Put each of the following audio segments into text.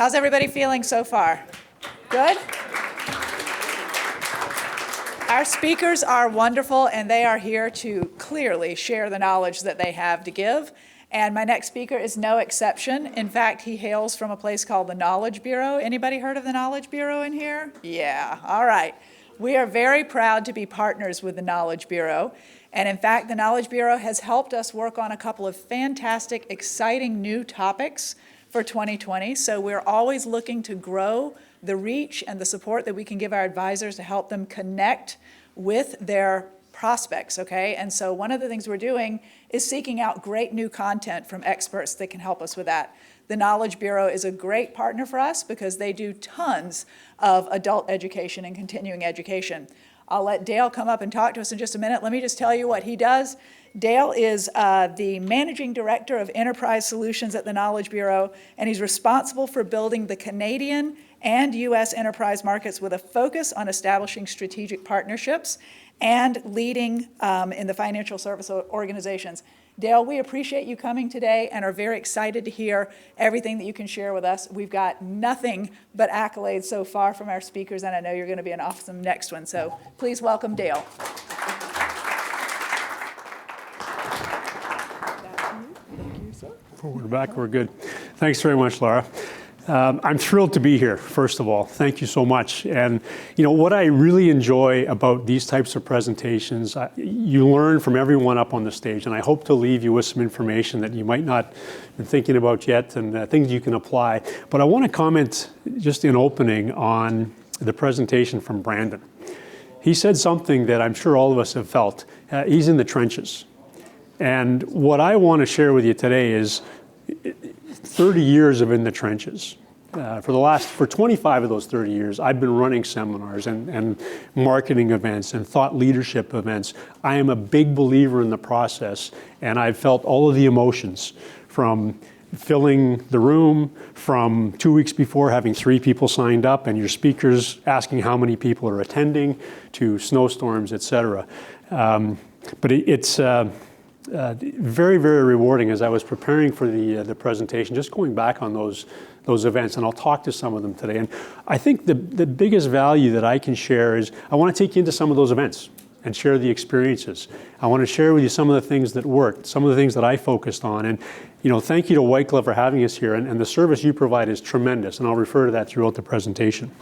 How's everybody feeling so far? Good? Our speakers are wonderful, and they are here to clearly share the knowledge that they have to give. And my next speaker is no exception. In fact, he hails from a place called the Knowledge Bureau. Anybody heard of the Knowledge Bureau in here? Yeah, all right. We are very proud to be partners with the Knowledge Bureau. And in fact, the Knowledge Bureau has helped us work on a couple of fantastic, exciting new topics for 2020. So we're always looking to grow the reach and the support that we can give our advisors to help them connect with their prospects, okay? And so one of the things we're doing is seeking out great new content from experts that can help us with that. The Knowledge Bureau is a great partner for us because they do tons of adult education and continuing education. I'll let Dale come up and talk to us in just a minute. Let me just tell you what he does. Dale is the Managing Director of Enterprise Solutions at the Knowledge Bureau, and he's responsible for building the Canadian and U.S. enterprise markets with a focus on establishing strategic partnerships and leading in the financial service organizations. Dale, we appreciate you coming today and are very excited to hear everything that you can share with us. We've got nothing but accolades so far from our speakers, and I know you're going to be an awesome next one. So please welcome Dale. Forward, back, we're good. Thanks very much, Laura. I'm thrilled to be here, first of all. Thank you so much. And you know what I really enjoy about these types of presentations, you learn from everyone up on the stage, and I hope to leave you with some information that you might not been thinking about yet and things you can apply. But I want to comment just in opening on the presentation from Brandon. He said something that I'm sure all of us have felt. He's in the trenches. And what I want to share with you today is 30 years of in the trenches. For 25 of those 30 years, I've been running seminars and marketing events and thought leadership events. I am a big believer in the process, and I've felt all of the emotions from filling the room, from 2 weeks before having 3 people signed up and your speakers asking how many people are attending, to snowstorms, etc. But it's very, very rewarding as I was preparing for the presentation, just going back on those events, and I'll talk to some of them today. And I think the biggest value that I can share is I want to take you into some of those events and share the experiences. I want to share with you some of the things that worked, some of the things that I focused on. And you know, thank you to White Glove for having us here, and the service you provide is tremendous, and I'll refer to that throughout the presentation.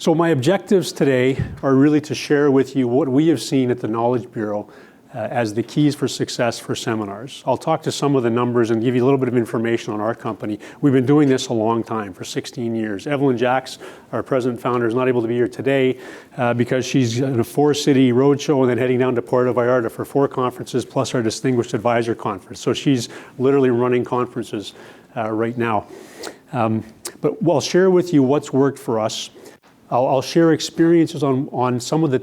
So my objectives today are really to share with you what we have seen at the Knowledge Bureau as the keys for success for seminars. I'll talk to some of the numbers and give you a little bit of information on our company. We've been doing this a long time, for 16 years. Evelyn Jacks, our president and founder, is not able to be here today because she's in a 4-city roadshow and then heading down to Puerto Vallarta for 4 conferences plus our Distinguished Advisor Conference. So she's literally running conferences right now. But I'll share with you what's worked for us. I'll share experiences on some of the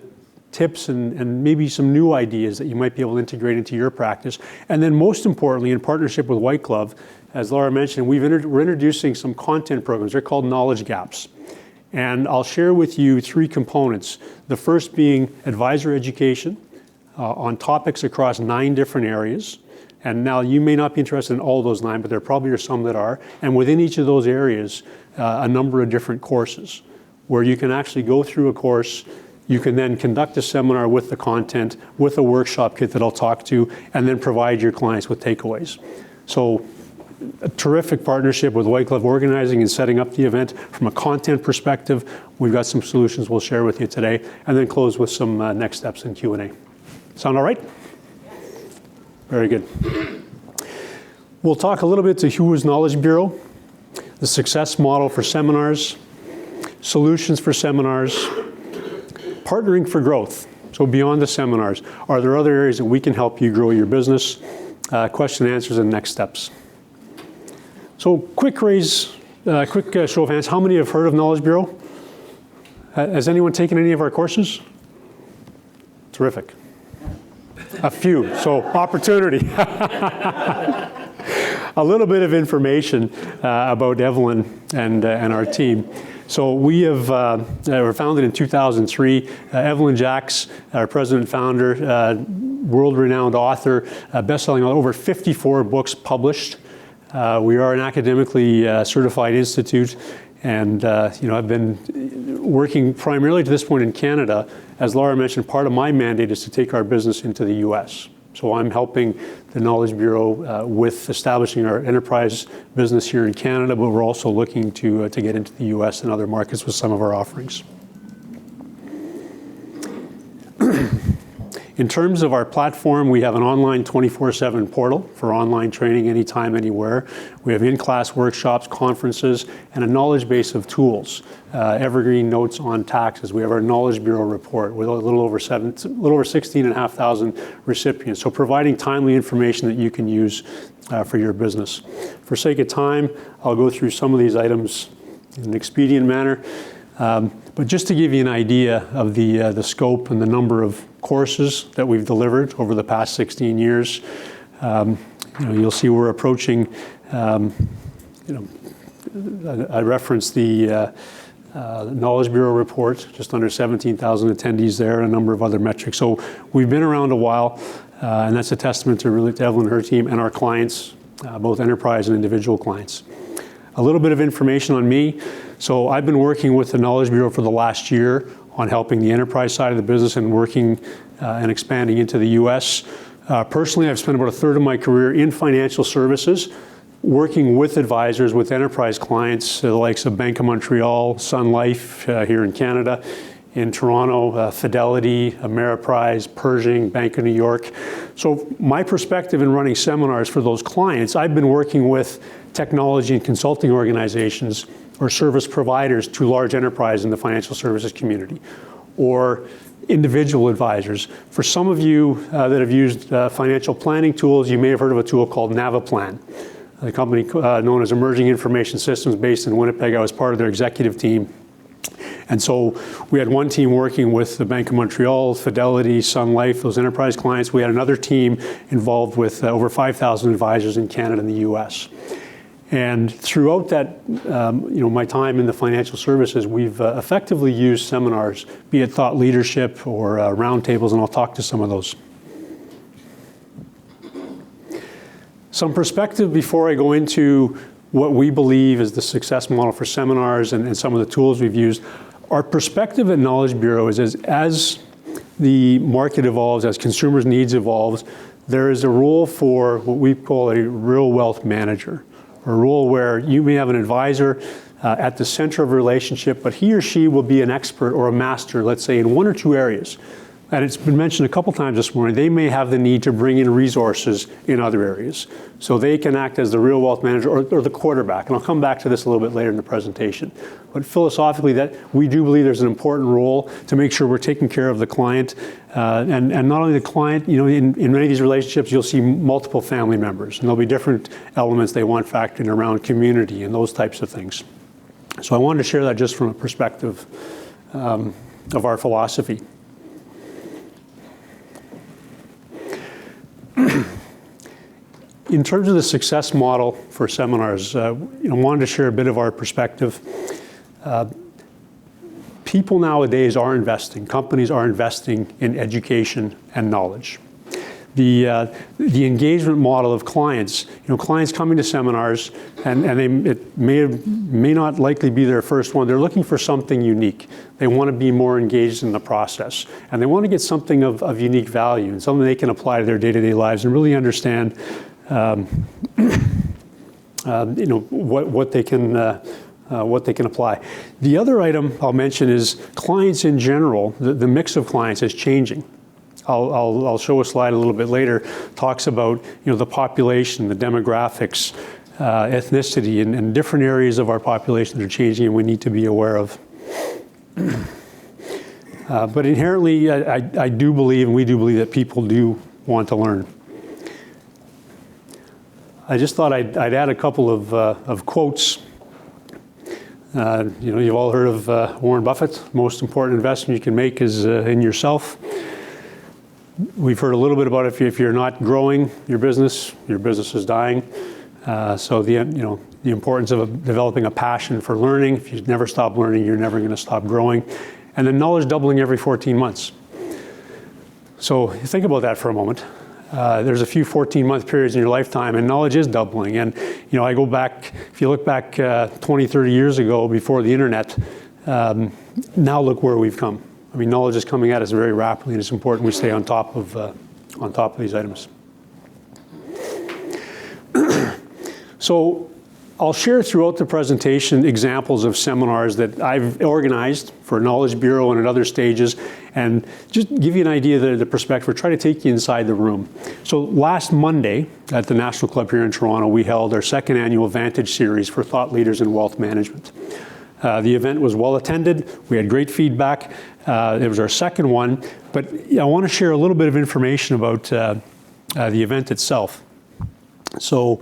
tips and maybe some new ideas that you might be able to integrate into your practice. And then most importantly, in partnership with White Glove, as Laura mentioned, we're introducing some content programs. They're called Knowledge Gaps. And I'll share with you 3 components. The first being advisor education on topics across 9 different areas. And now you may not be interested in all those 9, but there probably are some that are. And within each of those areas, a number of different courses, where you can actually go through a course, you can then conduct a seminar with the content, with a workshop kit that I'll talk to, and then provide your clients with takeaways. So a terrific partnership with White Glove organizing and setting up the event. From a content perspective, we've got some solutions we'll share with you today, and then close with some next steps in Q&A. Sound all right? Very good. We'll talk a little bit to who is Knowledge Bureau, the success model for seminars, solutions for seminars, partnering for growth. So beyond the seminars, are there other areas that we can help you grow your business? Question and answers and next steps. So quick show of hands. How many have heard of Knowledge Bureau? Has anyone taken any of our courses? Terrific. A few, so opportunity. A little bit of information about Evelyn and our team. So we were founded in 2003. Evelyn Jacks, our president and founder, world-renowned author, best-selling, over 54 books published. We are an academically certified institute, and I've been working primarily to this point in Canada. As Laura mentioned, part of my mandate is to take our business into the U.S. So I'm helping the Knowledge Bureau with establishing our enterprise business here in Canada, but we're also looking to get into the U.S. and other markets with some of our offerings. In terms of our platform, we have an online 24/7 portal for online training anytime, anywhere. We have in-class workshops, conferences, and a knowledge base of tools. Evergreen notes on taxes. We have our Knowledge Bureau report with a little over 16,500 recipients. So providing timely information that you can use for your business. For sake of time, I'll go through some of these items in an expedient manner. But just to give you an idea of the scope and the number of courses that we've delivered over the past 16 years, you'll see we're approaching, I referenced the Knowledge Bureau report, just under 17,000 attendees there, and a number of other metrics. So we've been around a while, and that's a testament to Evelyn and her team and our clients, both enterprise and individual clients. A little bit of information on me. So I've been working with the Knowledge Bureau for the last year on helping the enterprise side of the business and working and expanding into the U.S. Personally, I've spent about a third of my career in financial services, working with advisors, with enterprise clients, the likes of Bank of Montreal, Sun Life here in Canada, in Toronto, Fidelity, Ameriprise, Pershing, Bank of New York. So my perspective in running seminars for those clients, I've been working with technology and consulting organizations or service providers to large enterprise in the financial services community, or individual advisors. For some of you that have used financial planning tools, you may have heard of a tool called Navaplan, a company known as Emerging Information Systems based in Winnipeg. I was part of their executive team. And so we had one team working with the Bank of Montreal, Fidelity, Sun Life, those enterprise clients. We had another team involved with over 5,000 advisors in Canada and the US. And throughout that, my time in the financial services, we've effectively used seminars, be it thought leadership or roundtables, and I'll talk to some of those. Some perspective before I go into what we believe is the success model for seminars and some of the tools we've used. Our perspective at Knowledge Bureau is as the market evolves, as consumers' needs evolves, there is a role for what we call a real wealth manager, a role where you may have an advisor at the center of a relationship, but he or she will be an expert or a master, let's say, in one or two areas. And it's been mentioned a couple times this morning, they may have the need to bring in resources in other areas. So they can act as the real wealth manager or the quarterback. And I'll come back to this a little bit later in the presentation. But philosophically, that we do believe there's an important role to make sure we're taking care of the client. And not only the client, in many of these relationships, you'll see multiple family members. And there'll be different elements they want factoring around community and those types of things. So I wanted to share that just from a perspective of our philosophy. In terms of the success model for seminars, wanted to share a bit of our perspective. People nowadays are investing, companies are investing in education and knowledge. The engagement model of clients, clients coming to seminars, and it may not likely be their first one. They're looking for something unique. They want to be more engaged in the process, and they want to get something of unique value and something they can apply to their day-to-day lives and really understand, what they can apply. The other item I'll mention is clients in general. The mix of clients is changing. I'll show a slide a little bit later, talks about the population, the demographics, ethnicity, and different areas of our population that are changing and we need to be aware of. But inherently, I do believe, and we do believe, that people do want to learn. I just thought I'd add a couple of quotes. You've all heard of Warren Buffett. Most important investment you can make is in yourself. We've heard a little bit about if you're not growing your business is dying. So the importance of developing a passion for learning. If you never stop learning, you're never going to stop growing. And then knowledge doubling every 14 months. So think about that for a moment. There's a few 14-month periods in your lifetime, and knowledge is doubling. And I go back, if you look back 20, 30 years ago before the internet, now look where we've come. I mean, knowledge is coming at us very rapidly, and it's important we stay on top of these items. So I'll share throughout the presentation examples of seminars that I've organized for Knowledge Bureau and at other stages, and just give you an idea of the perspective, or try to take you inside the room. So last Monday at the National Club here in Toronto, we held our second annual Vantage Series for thought leaders in wealth management. The event was well attended. We had great feedback. It was our second one, but I want to share a little bit of information about the event itself. So,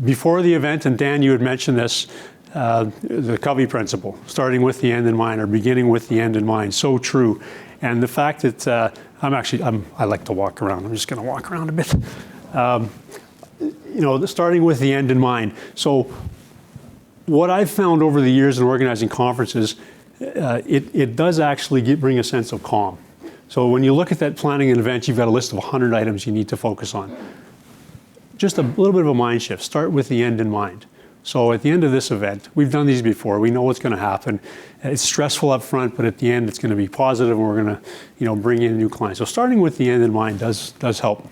before the event, and Dan, you had mentioned this, the Covey principle, starting with the end in mind, or beginning with the end in mind, so true. And the fact that I like to walk around. I'm just going to walk around a bit. Starting with the end in mind. So, what I've found over the years in organizing conferences, it does actually bring a sense of calm. So when you look at that planning an event, you've got a list of 100 items you need to focus on. Just a little bit of a mind shift. Start with the end in mind. So at the end of this event, we've done these before. We know what's going to happen. It's stressful up front, but at the end, it's going to be positive, and we're going to, bring in new clients. So starting with the end in mind does help.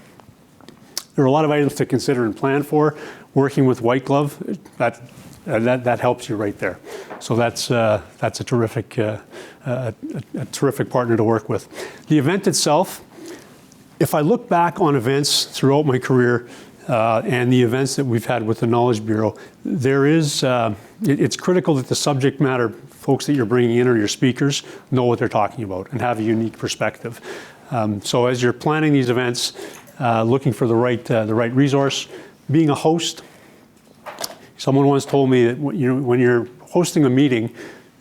There are a lot of items to consider and plan for. Working with White Glove, that helps you right there. So that's a terrific partner to work with. The event itself, if I look back on events throughout my career and the events that we've had with the Knowledge Bureau, it's critical that the subject matter folks that you're bringing in or your speakers know what they're talking about and have a unique perspective. So as you're planning these events, looking for the right resource, being a host. Someone once told me that when you're hosting a meeting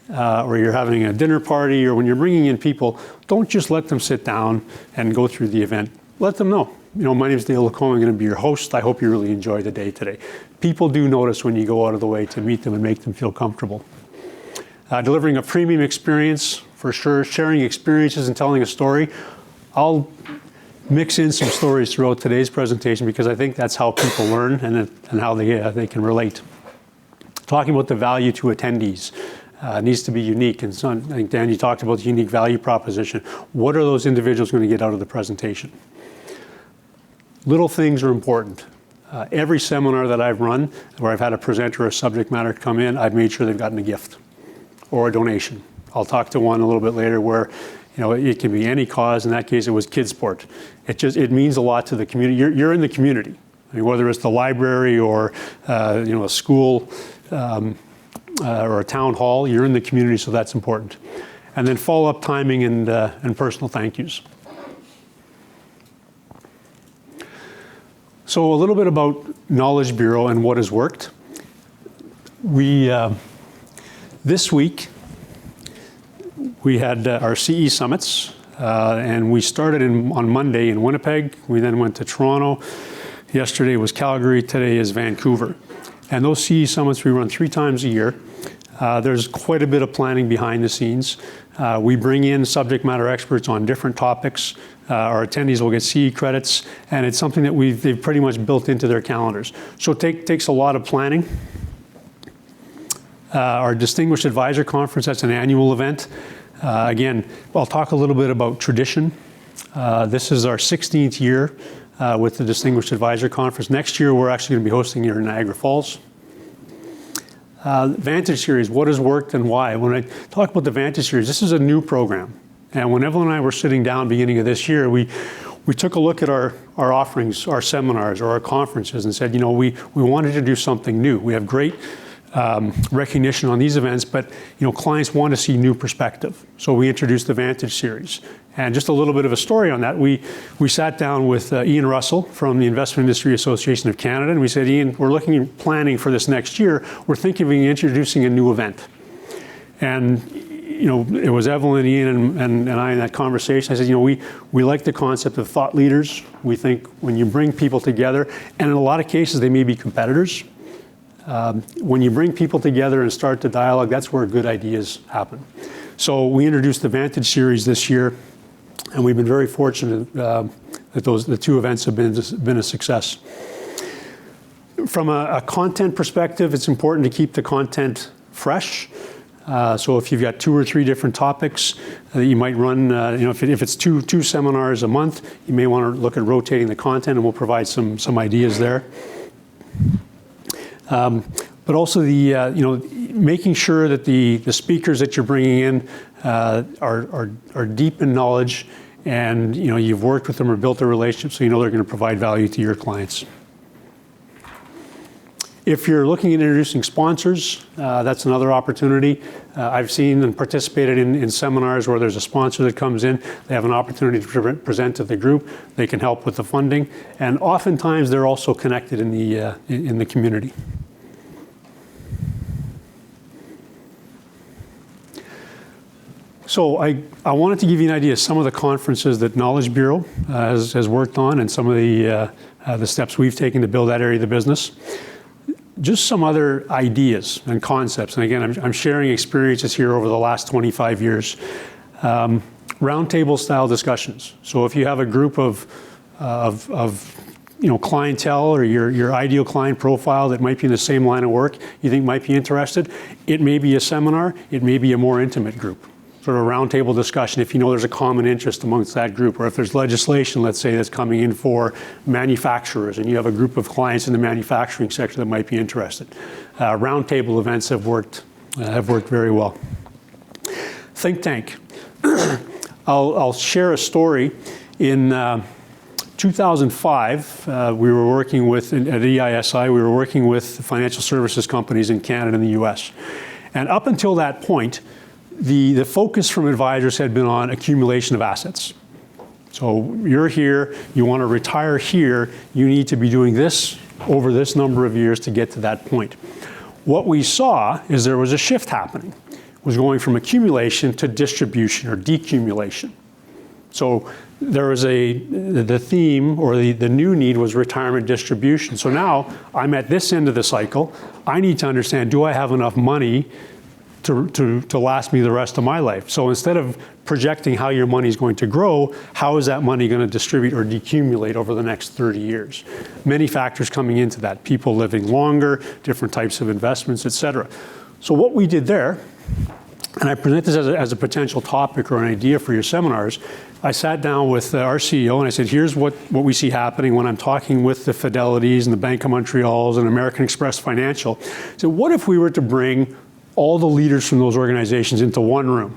or you're having a dinner party or when you're bringing in people, don't just let them sit down and go through the event. Let them know. My name is Dale Lacombe. I'm going to be your host. I hope you really enjoy the day today. People do notice when you go out of the way to meet them and make them feel comfortable. Delivering a premium experience, for sure. Sharing experiences and telling a story. I'll mix in some stories throughout today's presentation because I think that's how people learn and how they can relate. Talking about the value to attendees. Needs to be unique. And so I think, Dan, you talked about the unique value proposition. What are those individuals going to get out of the presentation? Little things are important. Every seminar that I've run where I've had a presenter or a subject matter come in, I've made sure they've gotten a gift or a donation. I'll talk to one a little bit later where it can be any cause. In that case, it was kids sport. It means a lot to the community. You're in the community. I mean, whether it's the library or a school or a town hall, you're in the community, so that's important. And then follow-up timing and personal thank yous. So a little bit about Knowledge Bureau and what has worked. This week, we had our CE summits, and we started on Monday in Winnipeg. We then went to Toronto. Yesterday was Calgary. Today is Vancouver. And those CE summits we run 3 times a year. There's quite a bit of planning behind the scenes. We bring in subject matter experts on different topics. Our attendees will get CE credits, and it's something that they've pretty much built into their calendars. So it takes a lot of planning. Our Distinguished Advisor Conference, that's an annual event. Again, I'll talk a little bit about tradition. This is our 16th year with the Distinguished Advisor Conference. Next year, we're actually going to be hosting here in Niagara Falls. Vantage Series, what has worked and why? When I talk about the Vantage Series, this is a new program. And when Evelyn and I were sitting down beginning of this year, we took a look at our offerings, our seminars, or our conferences and said, we wanted to do something new. We have great recognition on these events, but clients want to see new perspective. So we introduced the Vantage Series. And just a little bit of a story on that, we sat down with Ian Russell from the Investment Industry Association of Canada, and we said, Ian, we're looking at planning for this next year. We're thinking of introducing a new event. And it was Evelyn, Ian, and I in that conversation. I said, we like the concept of thought leaders. We think when you bring people together, and in a lot of cases they may be competitors, when you bring people together and start the dialogue, that's where good ideas happen. So we introduced the Vantage Series this year, and we've been very fortunate that the two events have been a success. From a content perspective, it's important to keep the content fresh. So if you've got 2 or 3 different topics that you might run, if it's two seminars a month, you may want to look at rotating the content, and we'll provide some ideas there. But also making sure that the speakers that you're bringing in are deep in knowledge, and you've worked with them or built a relationship, so they're going to provide value to your clients. If you're looking at introducing sponsors, that's another opportunity. I've seen and participated in seminars where there's a sponsor that comes in, they have an opportunity to present to the group, they can help with the funding, and oftentimes they're also connected in the community. So I wanted to give you an idea of some of the conferences that Knowledge Bureau has worked on, and some of the steps we've taken to build that area of the business. Just some other ideas and concepts, and again, I'm sharing experiences here over the last 25 years. Roundtable style discussions. So if you have a group of clientele, or your ideal client profile that might be in the same line of work, you think might be interested, it may be a seminar, it may be a more intimate group. Sort of a roundtable discussion if there's a common interest amongst that group, or if there's legislation, let's say, that's coming in for manufacturers, and you have a group of clients in the manufacturing sector that might be interested. Roundtable events have worked very well. Think tank. I'll share a story. In 2005, we were working at EISI, we were working with financial services companies in Canada and the US. And up until that point, the focus from advisors had been on accumulation of assets. So you're here, you want to retire here, you need to be doing this over this number of years to get to that point. What we saw is there was a shift happening. It was going from accumulation to distribution or decumulation. So there was the theme, or the new need was retirement distribution. So now I'm at this end of the cycle. I need to understand, do I have enough money to last me the rest of my life? So instead of projecting how your money is going to grow, how is that money going to distribute or decumulate over the next 30 years? Many factors coming into that. People living longer, different types of investments, et cetera. So what we did there, and I present this as a potential topic or an idea for your seminars, I sat down with our CEO and I said, here's what we see happening when I'm talking with the Fidelities and the Bank of Montreals and American Express Financial. So what if we were to bring all the leaders from those organizations into one room,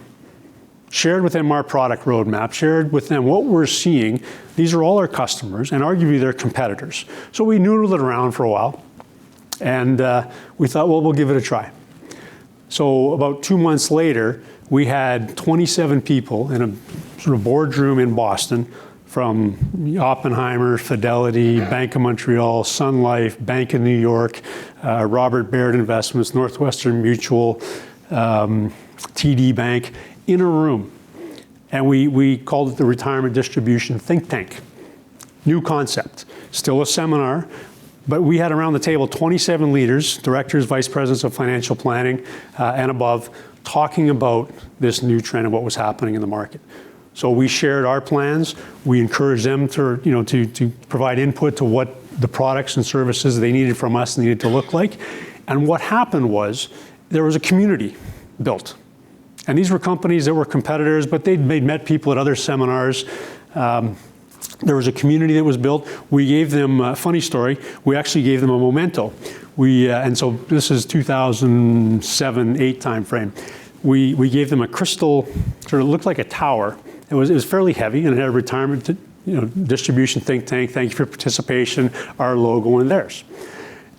shared with them our product roadmap, shared with them what we're seeing. These are all our customers, and arguably they're competitors. So we noodled it around for a while, and we thought, well, we'll give it a try. So about 2 months later, we had 27 people in a sort of boardroom in Boston, from Oppenheimer, Fidelity, Bank of Montreal, Sun Life, Bank of New York, Robert Baird Investments, Northwestern Mutual, TD Bank, in a room. And we called it the Retirement Distribution Think Tank. New concept, still a seminar, but we had around the table 27 leaders, directors, vice presidents of financial planning and above, talking about this new trend and what was happening in the market. So we shared our plans. We encouraged them to provide input to what the products and services they needed from us needed to look like. And what happened was there was a community built. And these were companies that were competitors, but they'd met people at other seminars. There was a community that was built. We gave them a funny story. We actually gave them a memento. And so this is 2007-8 timeframe. We gave them a crystal, sort of looked like a tower. It was fairly heavy, and it had a retirement distribution think tank. Thank you for participation. Our logo and theirs.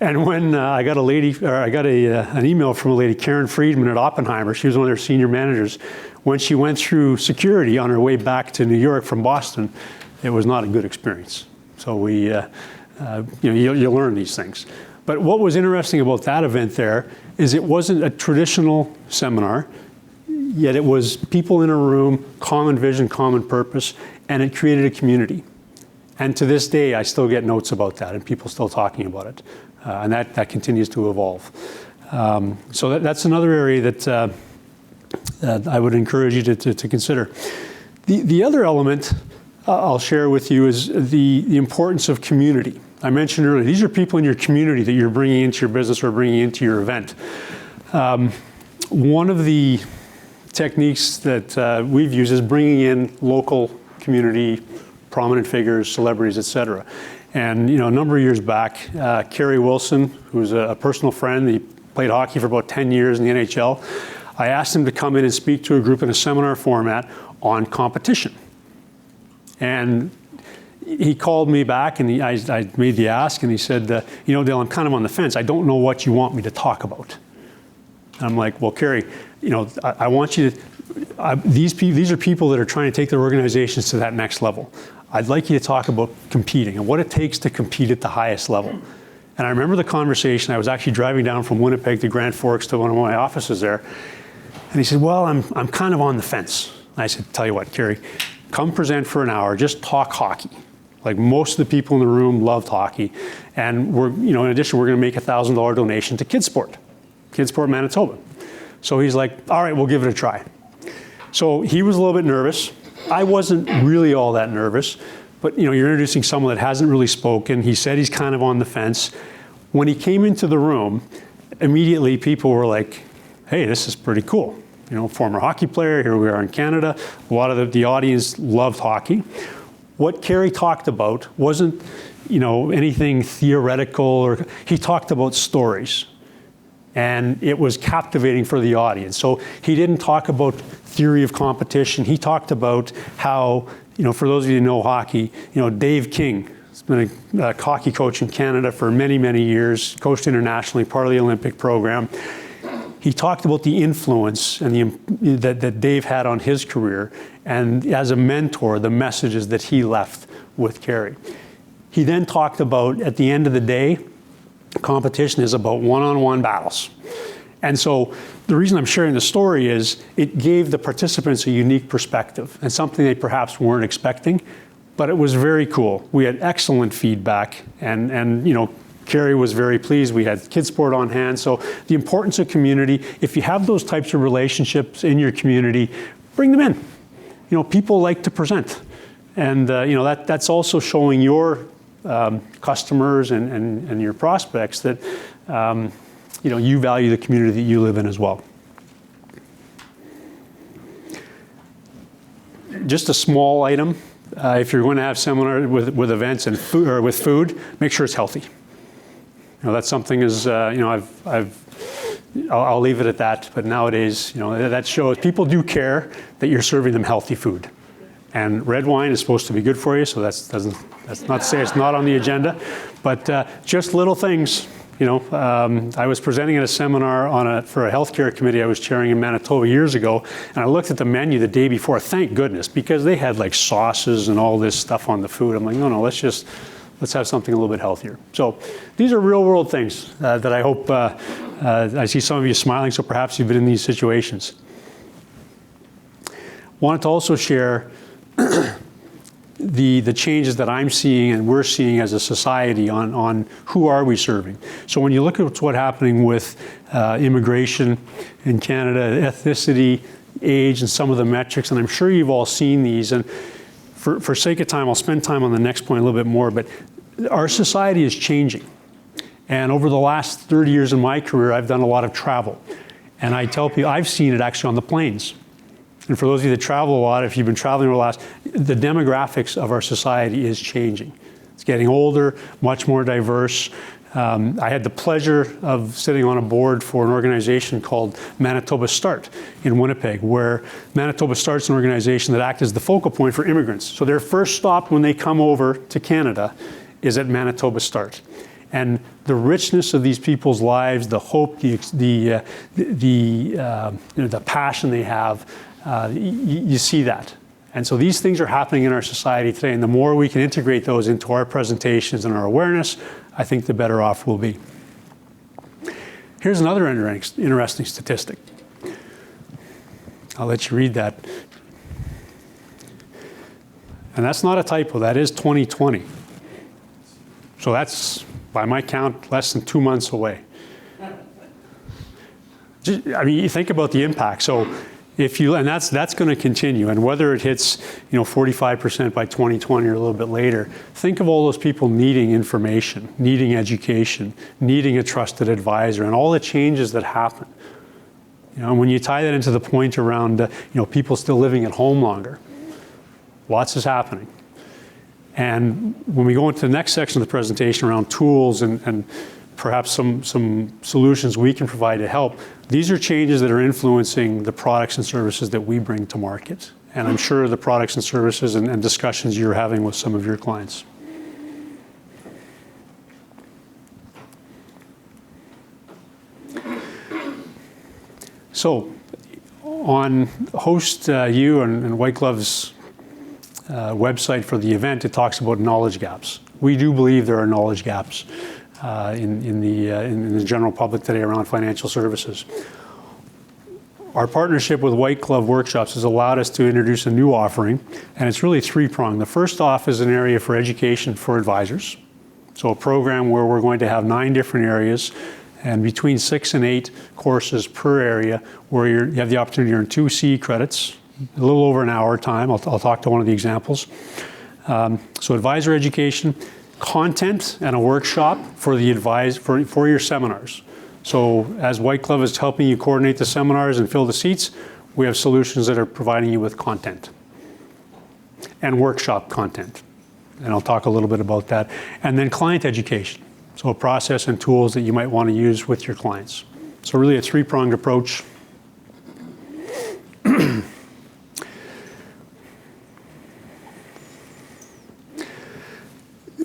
And when I got an email from a lady, Karen Friedman at Oppenheimer. She was one of their senior managers. When she went through security on her way back to New York from Boston, it was not a good experience. So you learn these things. But what was interesting about that event there is it wasn't a traditional seminar, yet it was people in a room, common vision, common purpose, and it created a community. And to this day, I still get notes about that, and people still talking about it. And that continues to evolve. So that's another area that I would encourage you to consider. The other element I'll share with you is the importance of community. I mentioned earlier, these are people in your community that you're bringing into your business or bringing into your event. One of the techniques that we've used is bringing in local community, prominent figures, celebrities, et cetera. And a number of years back, Kerry Wilson, who's a personal friend, he played hockey for about 10 years in the NHL. I asked him to come in and speak to a group in a seminar format on competition. And he called me back, and I made the ask, and he said, Dale, I'm kind of on the fence. I don't know what you want me to talk about. And I'm like, well, Kerry, I want you to, these are people that are trying to take their organizations to that next level. I'd like you to talk about competing and what it takes to compete at the highest level. And I remember the conversation. I was actually driving down from Winnipeg to Grand Forks to one of my offices there. And he said, well, I'm kind of on the fence. And I said, tell you what, Kerry, come present for an hour, just talk hockey. Like most of the people in the room loved hockey. And in addition, we're going to make a $1,000 donation to Kidsport Manitoba. So he's like, all right, we'll give it a try. So he was a little bit nervous. I wasn't really all that nervous, but you're introducing someone that hasn't really spoken. He said he's kind of on the fence. When he came into the room, immediately people were like, hey, this is pretty cool. Former hockey player, here we are in Canada. A lot of the audience loved hockey. What Kerry talked about wasn't, anything theoretical, or he talked about stories. And it was captivating for the audience. So he didn't talk about theory of competition. He talked about how, for those of you who know hockey, Dave King has been a hockey coach in Canada for many, many years, coached internationally, part of the Olympic program. He talked about the influence and that Dave had on his career, and as a mentor, the messages that he left with Kerry. He then talked about, at the end of the day, competition is about one-on-one battles. And so the reason I'm sharing the story is it gave the participants a unique perspective and something they perhaps weren't expecting, but it was very cool. We had excellent feedback, and Kerry was very pleased. We had Kidsport on hand. So the importance of community, if you have those types of relationships in your community, bring them in. People like to present. And that's also showing your customers and your prospects that you value the community that you live in as well. Just a small item, if you're going to have seminar with events and food, or with food, make sure it's healthy. That's something I'll leave it at that. But nowadays, that shows people do care that you're serving them healthy food. And red wine is supposed to be good for you, so that's not to say it's not on the agenda, but just little things. I was presenting at a seminar for a healthcare committee I was chairing in Manitoba years ago, and I looked at the menu the day before, thank goodness, because they had like sauces and all this stuff on the food. I'm like, no, let's have something a little bit healthier. So these are real world things that I hope, I see some of you smiling, so perhaps you've been in these situations. Wanted to also share the changes that I'm seeing and we're seeing as a society on who are we serving. So when you look at what's happening with immigration in Canada, ethnicity, age, and some of the metrics, and I'm sure you've all seen these, and for sake of time, I'll spend time on the next point a little bit more, but our society is changing. And over the last 30 years in my career, I've done a lot of travel. And I tell people, I've seen it actually on the planes. And for those of you that travel a lot, if you've been traveling over the demographics of our society is changing. It's getting older, much more diverse. I had the pleasure of sitting on a board for an organization called Manitoba Start in Winnipeg, where Manitoba Start's an organization that acts as the focal point for immigrants. So their first stop when they come over to Canada is at Manitoba Start. And the richness of these people's lives, the hope, the passion they have, you see that. And so these things are happening in our society today, and the more we can integrate those into our presentations and our awareness, I think the better off we'll be. Here's another interesting statistic. I'll let you read that. And that's not a typo, that is 2020. So that's, by my count, less than 2 months away. You think about the impact. So, And that's going to continue. And whether it hits 45% by 2020 or a little bit later, think of all those people needing information, needing education, needing a trusted advisor, and all the changes that happen. And when you tie that into the point around people still living at home longer, lots is happening. And when we go into the next section of the presentation around tools and perhaps some solutions we can provide to help, these are changes that are influencing the products and services that we bring to market. And I'm sure the products and services and discussions you're having with some of your clients. So on Host You and White Glove's website for the event, it talks about knowledge gaps. We do believe there are knowledge gaps in the general public today around financial services. Our partnership with White Glove Workshops has allowed us to introduce a new offering, and it's really three-pronged. The first off is an area for education for advisors. So a program where we're going to have 9 different areas and between 6 and 8 courses per area where you have the opportunity to earn 2 CE credits, a little over an hour time. I'll talk to one of the examples. So advisor education, content, and a workshop for for your seminars. So as White Glove is helping you coordinate the seminars and fill the seats, we have solutions that are providing you with content and workshop content. And I'll talk a little bit about that. And then client education. So a process and tools that you might want to use with your clients. So really a 3-pronged approach.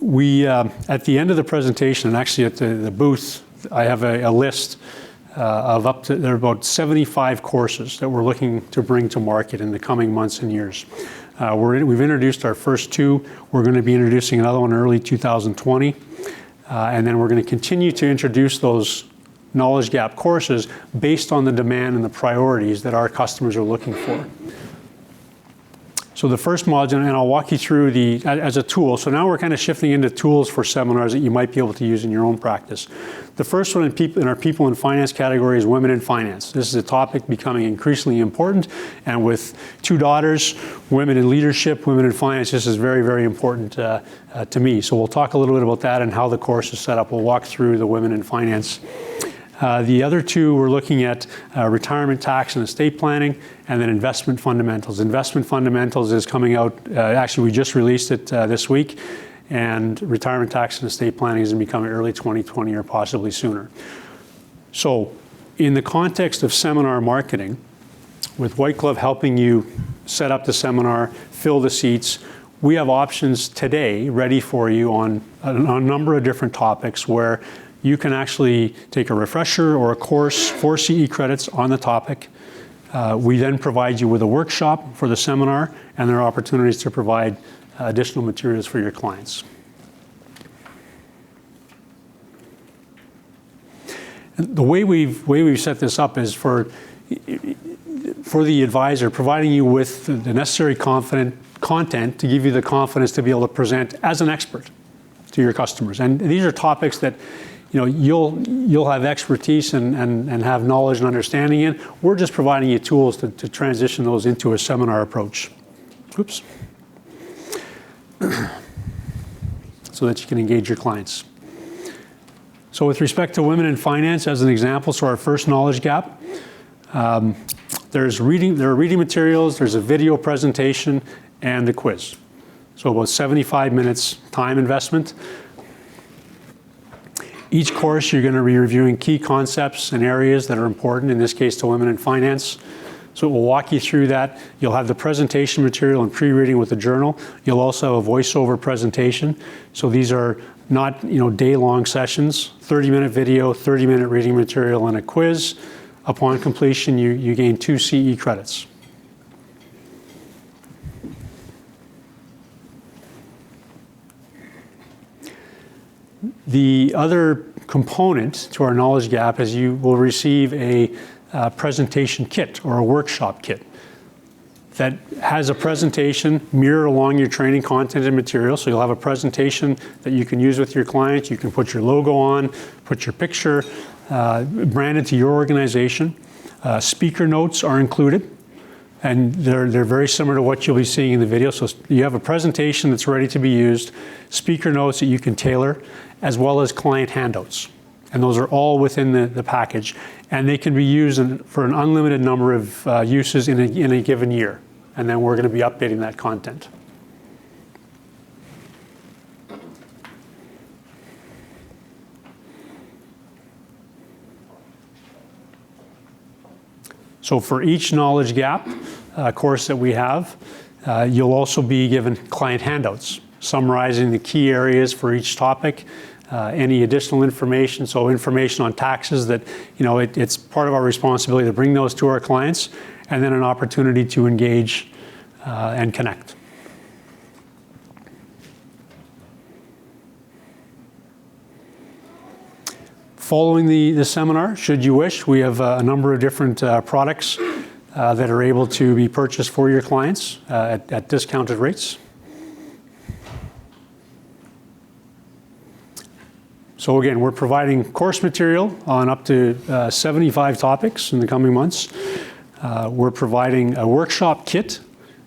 We, at the end of the presentation, and actually at the booth, I have a list of there are about 75 courses that we're looking to bring to market in the coming months and years. We've introduced our first 2. We're going to be introducing another one early 2020. And then we're going to continue to introduce those knowledge gap courses based on the demand and the priorities that our customers are looking for. So the first module, and I'll walk you through as a tool. So now we're kind of shifting into tools for seminars that you might be able to use in your own practice. The first one in our people in finance category is women in finance. This is a topic becoming increasingly important, and with 2 daughters, women in leadership, women in finance, this is very, very important to me. So we'll talk a little bit about that and how the course is set up. We'll walk through the women in finance. The other 2, we're looking at retirement tax and estate planning, and then investment fundamentals. Investment fundamentals is coming out, actually we just released it this week, and retirement tax and estate planning is going to be coming early 2020 or possibly sooner. So in the context of seminar marketing, with White Glove helping you set up the seminar, fill the seats, we have options today ready for you on a number of different topics where you can actually take a refresher or a course, 4 CE credits on the topic. We then provide you with a workshop for the seminar, and there are opportunities to provide additional materials for your clients. And the way we've set this up is for the advisor, providing you with the necessary content to give you the confidence to be able to present as an expert to your customers. And these are topics that you'll have expertise and have knowledge and understanding in. We're just providing you tools to transition those into a seminar approach. Oops. So that you can engage your clients. So with respect to women in finance, as an example, so our first knowledge gap, there are reading materials, there's a video presentation, and a quiz. So about 75 minutes time investment. Each course, you're going to be reviewing key concepts and areas that are important, in this case to women in finance. So we'll walk you through that. You'll have the presentation material and pre-reading with the journal. You'll also have a voiceover presentation. So these are not day-long sessions, 30-minute video, 30-minute reading material, and a quiz. Upon completion, you gain 2 CE credits. The other component to our knowledge gap is you will receive a presentation kit or a workshop kit that has a presentation mirrored along your training content and material. So you'll have a presentation that you can use with your clients. You can put your logo on, put your picture, branded to your organization. Speaker notes are included. and they're very similar to what you'll be seeing in the video. So you have a presentation that's ready to be used, speaker notes that you can tailor, as well as client handouts. And those are all within the package. And they can be used for an unlimited number of uses in a given year. And then we're going to be updating that content. So for each knowledge gap course that we have, you'll also be given client handouts summarizing the key areas for each topic, any additional information, so information on taxes that, it's part of our responsibility to bring those to our clients, and then an opportunity to engage and connect. Following the seminar, should you wish, we have a number of different products that are able to be purchased for your clients at discounted rates. So again, we're providing course material on up to 75 topics in the coming months. We're providing a workshop kit,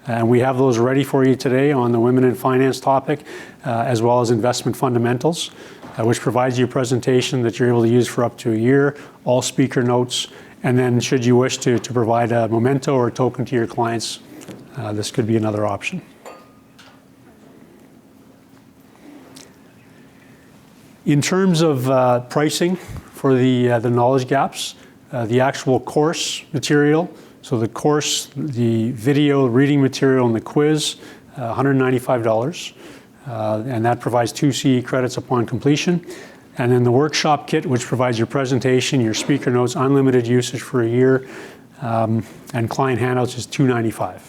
and we have those ready for you today on the Women in Finance topic, as well as investment fundamentals, which provides you a presentation that you're able to use for up to a year, all speaker notes, and then should you wish to provide a memento or a token to your clients, this could be another option. In terms of pricing for the knowledge gaps, the actual course material, so the course, the video, reading material, and the quiz, $195. And that provides 2 CE credits upon completion. And then the workshop kit, which provides your presentation, your speaker notes, unlimited usage for a year, and client handouts is $295.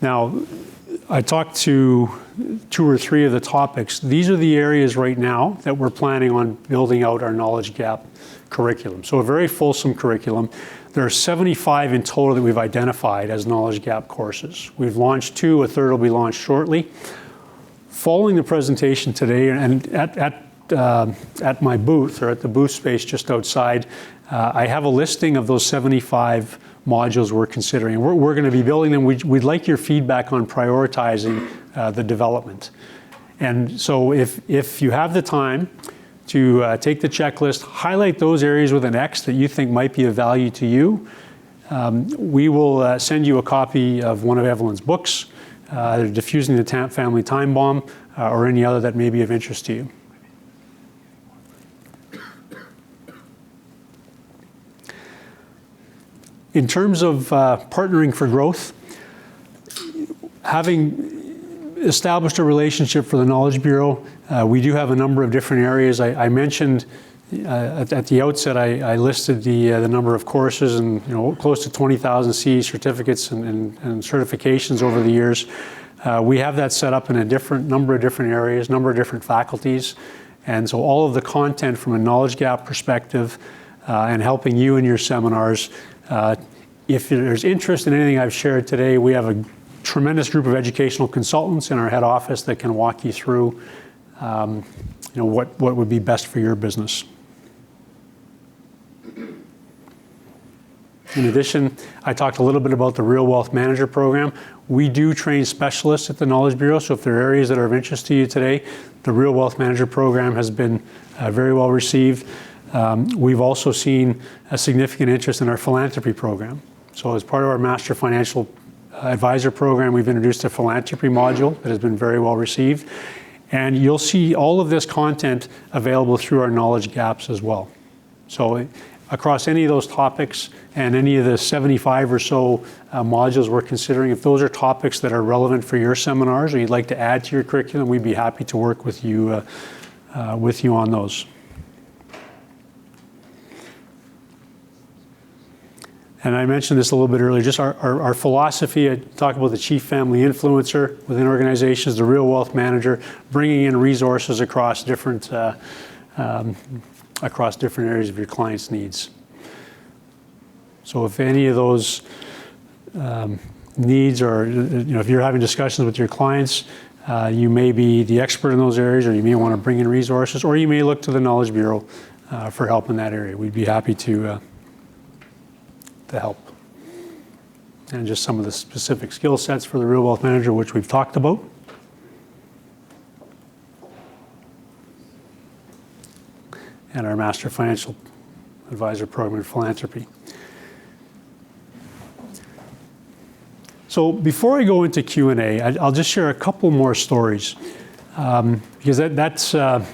Now, I talked to 2 or 3 of the topics. These are the areas right now that we're planning on building out our knowledge gap curriculum. So a very fulsome curriculum. There are 75 in total that we've identified as knowledge gap courses. We've launched 2, a third will be launched shortly. Following the presentation today, and at my booth, or at the booth space just outside, I have a listing of those 75 modules we're considering. We're going to be building them. We'd like your feedback on prioritizing the development. And so if you have the time to take the checklist, highlight those areas with an X that you think might be of value to you, we will send you a copy of one of Evelyn's books, Diffusing the Family Time Bomb, or any other that may be of interest to you. In terms of partnering for growth, having established a relationship for the Knowledge Bureau, we do have a number of different areas. I mentioned at the outset, I listed the number of courses and close to 20,000 CE certificates and certifications over the years. We have that set up in a number of different areas, number of different faculties. And so all of the content from a knowledge gap perspective and helping you in your seminars. If there's interest in anything I've shared today, we have a tremendous group of educational consultants in our head office that can walk you through what would be best for your business. In addition, I talked a little bit about the Real Wealth Manager program. We do train specialists at the Knowledge Bureau, so if there are areas that are of interest to you today, the Real Wealth Manager program has been very well received. We've also seen a significant interest in our philanthropy program. So as part of our Master Financial Advisor program, we've introduced a philanthropy module that has been very well received. And you'll see all of this content available through our knowledge gaps as well. So across any of those topics and any of the 75 or so modules we're considering, if those are topics that are relevant for your seminars or you'd like to add to your curriculum, we'd be happy to work with you on those. And I mentioned this a little bit earlier, just our philosophy, I talk about the chief family influencer within organizations, the Real Wealth Manager, bringing in resources across different areas of your client's needs. So if any of those needs or if you're having discussions with your clients, You may be the expert in those areas, or you may want to bring in resources, or you may look to the Knowledge Bureau for help in that area. We'd be happy to help. And just some of the specific skill sets for the Real Wealth Manager, which we've talked about. And our Master Financial Advisor Program in Philanthropy. So before I go into Q&A, I'll just share a couple more stories, because that's from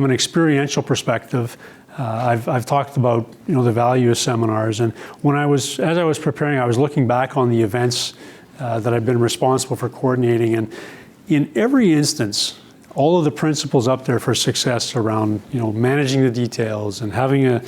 an experiential perspective. I've talked about the value of seminars, and as I was preparing, I was looking back on the events that I've been responsible for coordinating, and in every instance, all of the principles up there for success around managing the details and having a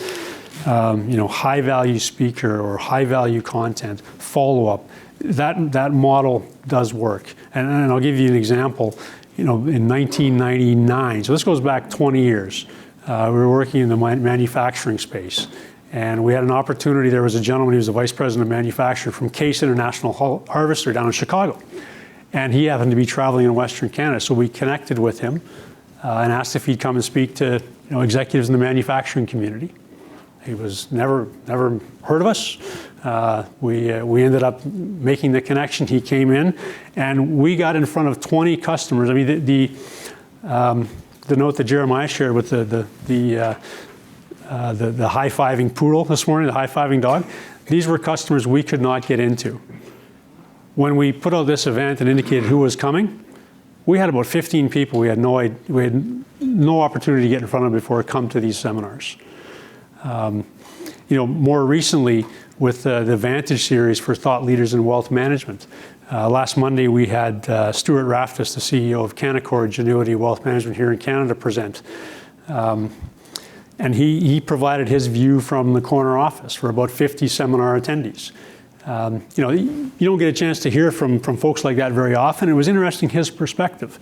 high value speaker or high value content, follow up, that model does work. And I'll give you an example. In 1999, so this goes back 20 years. We were working in the manufacturing space, and we had an opportunity. There was a gentleman who was the vice president of manufacturing from Case International Harvester down in Chicago, and he happened to be traveling in Western Canada. So we connected with him and asked if he'd come and speak to executives in the manufacturing community. He was never heard of us. We ended up making the connection. He came in, and we got in front of 20 customers. I mean, the note that Jeremiah shared with the high-fiving poodle this morning, the high-fiving dog, these were customers we could not get into. When we put out this event and indicated who was coming, we had about 15 people we had no opportunity to get in front of before come to these seminars. More recently with the Vantage series for thought leaders in wealth management. Last Monday we had Stuart Raftus, the CEO of Canaccord Genuity Wealth Management here in Canada, present. And he provided his view from the corner office for about 50 seminar attendees. You don't get a chance to hear from folks like that very often. It was interesting, his perspective.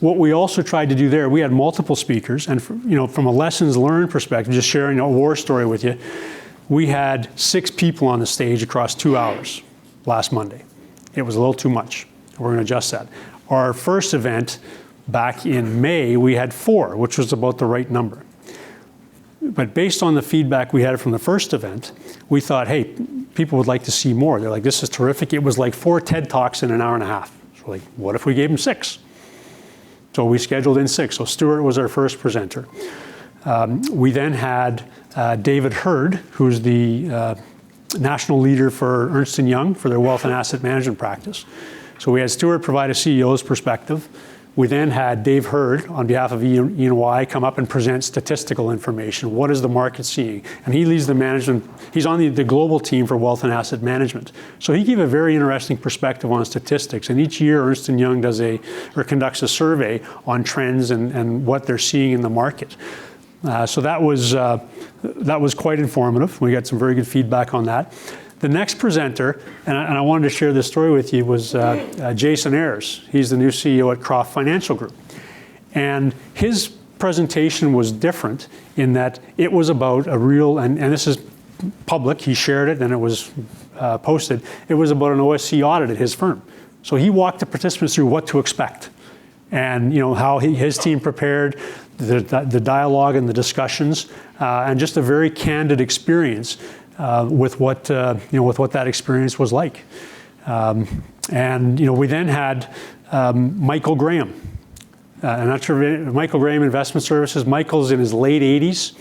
What we also tried to do there, we had multiple speakers, and from a lessons learned perspective, just sharing a war story with you, we had 6 people on the stage across 2 hours last Monday. It was a little too much. We're going to adjust that. Our first event back in May, we had 4, which was about the right number. But based on the feedback we had from the first event, we thought, hey, people would like to see more. They're like, this is terrific. It was like 4 TED Talks in an hour and a half. So like, what if we gave them 6? So we scheduled in 6. So Stuart was our first presenter. We then had David Hurd, who's the national leader for Ernst & Young for their wealth and asset management practice. So we had Stuart provide a CEO's perspective. We then had Dave Hurd, on behalf of E&Y, come up and present statistical information. What is the market seeing? And he leads the management. He's on the global team for wealth and asset management. So he gave a very interesting perspective on statistics. And each year, Ernst & Young conducts a survey on trends and what they're seeing in the market. So that was quite informative. We got some very good feedback on that. The next presenter, and I wanted to share this story with you, was Jason Ayers. He's the new CEO at Croft Financial Group. And his presentation was different in that it was about a real, and this is public, he shared it and it was posted, it was about an OSC audit at his firm. So he walked the participants through what to expect and how his team prepared, the dialogue and the discussions, and just a very candid experience with what that experience was like. We then had Michael Graham. I'm not sure if Michael Graham Investment Services. Michael's in his late 80s.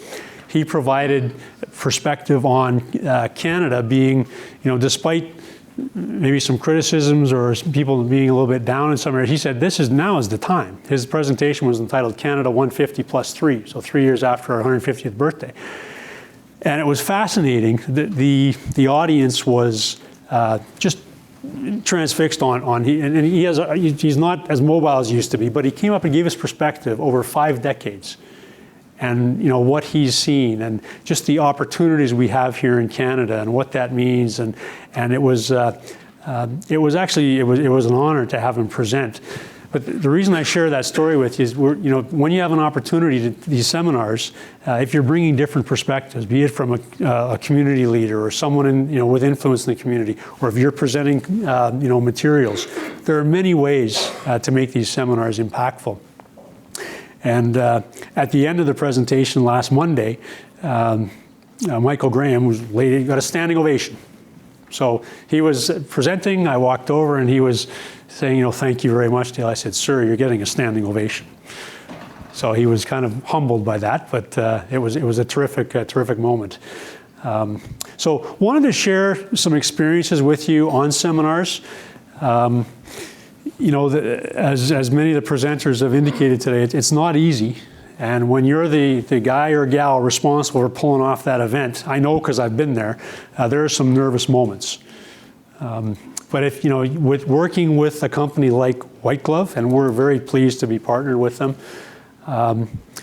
He provided perspective on Canada being, despite maybe some criticisms or people being a little bit down in some areas, he said now is the time. His presentation was entitled Canada 150 plus 3, so 3 years after our 150th birthday. And it was fascinating. The audience was just transfixed on he's not as mobile as he used to be, but he came up and gave his perspective over 5 decades, and what he's seen, and just the opportunities we have here in Canada, and what that means, and it was an honor to have him present. But the reason I share that story with you is, when you have an opportunity to these seminars, if you're bringing different perspectives, be it from a community leader or someone with influence in the community, or if you're presenting, materials, there are many ways to make these seminars impactful. And at the end of the presentation last Monday, Michael Graham got a standing ovation. So he was presenting, I walked over and he was saying, thank you very much, Dale. I said, sir, you're getting a standing ovation. So he was kind of humbled by that, but it was a terrific moment. So wanted to share some experiences with you on seminars. As many of the presenters have indicated today, it's not easy. And when you're the guy or gal responsible for pulling off that event, I know because I've been there, there are some nervous moments. But if, with working with a company like White Glove, and we're very pleased to be partnered with them,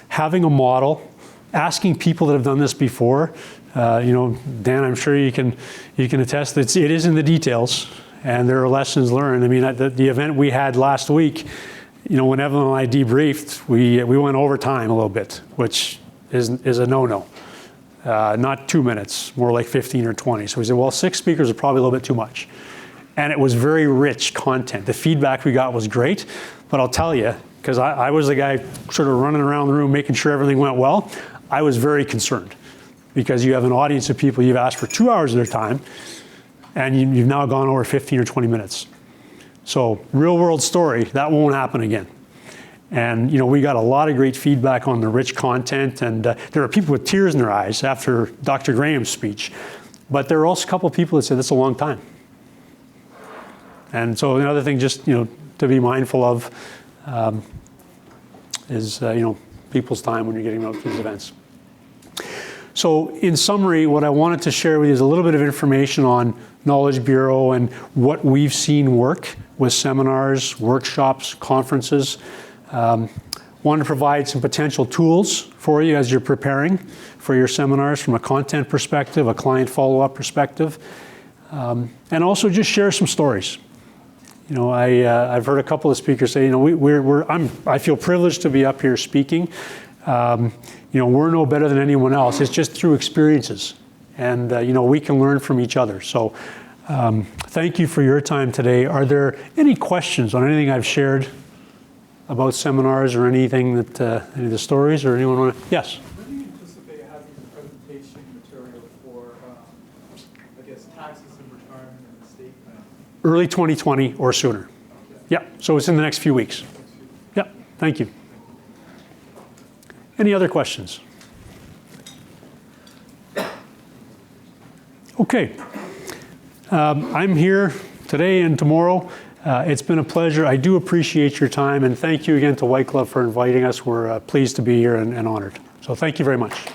having a model, asking people that have done this before, Dan, I'm sure you can attest that it is in the details, and there are lessons learned. I mean, the event we had last week, when Evan and I debriefed, we went over time a little bit, which is a no-no. Not 2 minutes, more like 15 or 20. So we said, well, 6 speakers are probably a little bit too much. And it was very rich content. The feedback we got was great, but I'll tell you, because I was the guy sort of running around the room making sure everything went well, I was very concerned because you have an audience of people you've asked for 2 hours of their time, and you've now gone over 15 or 20 minutes. So real world story, that won't happen again. And we got a lot of great feedback on the rich content, and there are people with tears in their eyes after Dr. Graham's speech, but there are also a couple of people that said, that's a long time. And so another thing just, to be mindful of is, people's time when you're getting out to these events. So in summary, what I wanted to share with you is a little bit of information on Knowledge Bureau and what we've seen work with seminars, workshops, conferences. Want to provide some potential tools for you as you're preparing for your seminars from a content perspective, a client follow-up perspective, and also just share some stories. I've heard a couple of speakers say, I feel privileged to be up here speaking. We're no better than anyone else. It's just through experiences, and we can learn from each other. So, thank you for your time today. Are there any questions on anything I've shared about seminars or anything that any of the stories or anyone want to? Yes. When do you anticipate having the presentation material for, taxes and retirement and estate planning? Early 2020 or sooner. Okay. Yeah, so it's in the next few weeks. Yeah, thank you. Any other questions? Okay. I'm here today and tomorrow. It's been a pleasure. I do appreciate your time, and thank you again to White Glove for inviting us. We're pleased to be here and honored. So thank you very much.